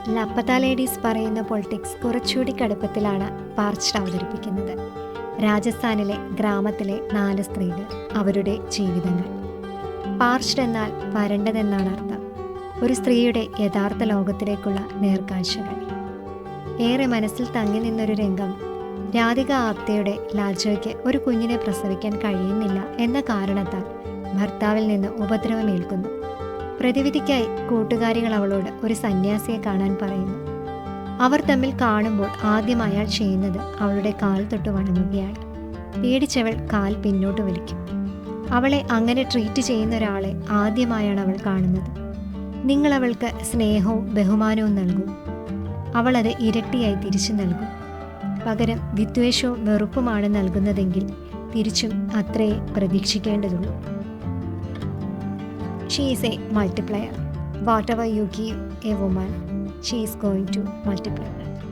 ലപ്പത്ത ladies പറയുന്ന politics കുറച്ചുകൂടി കടുപ്പത്തിലാണ് പാർച്ച്ഡ് അവതരിപ്പിക്കുന്നത്. രാജസ്ഥാനിലെ ഗ്രാമത്തിലെ 4 സ്ത്രീകൾ, അവരുടെ ജീവിതങ്ങൾ. പാർച്ച്ഡ് എന്നാൽ വരണ്ടതെന്നാണ് അർത്ഥം. ഒരു സ്ത്രീയുടെ യഥാർത്ഥ ലോകത്തിലേക്കുള്ള നേർക്കാഴ്ചകൾ. ഏറെ മനസ്സിൽ തങ്ങി നിന്നൊരു രംഗം, രാധിക ആപ്തയുടെ ലാജോയ്ക്ക് ഒരു കുഞ്ഞിനെ പ്രസവിക്കാൻ കഴിയുന്നില്ല എന്ന കാരണത്താൽ ഭർത്താവിൽ നിന്ന് ഉപദ്രവമേൽക്കുന്നു. പ്രതിവിധിക്കായി കൂട്ടുകാരികൾ അവളോട് ഒരു സന്യാസിയെ കാണാൻ പറയുന്നു. അവർ തമ്മിൽ കാണുമ്പോൾ ആദ്യം അയാൾ ചെയ്യുന്നത് അവളുടെ കാൽ തൊട്ട് വണങ്ങുകയാണ്. പേടിച്ചവൾ കാൽ പിന്നോട്ട് വലിക്കും. അവളെ അങ്ങനെ ട്രീറ്റ് ചെയ്യുന്ന ഒരാളെ ആദ്യമായാണ് അവൾ കാണുന്നത്. നിങ്ങൾ അവൾക്ക് സ്നേഹവും ബഹുമാനവും നൽകും, അവൾ അത് ഇരട്ടിയായി തിരിച്ചു നൽകും. പകരം വിദ്വേഷവും വെറുപ്പുമാണ് നൽകുന്നതെങ്കിൽ തിരിച്ചും അത്രേ പ്രതീക്ഷിക്കേണ്ടതുള്ളൂ. She is a multiplier. Whatever you give a woman, she is going to multiply that.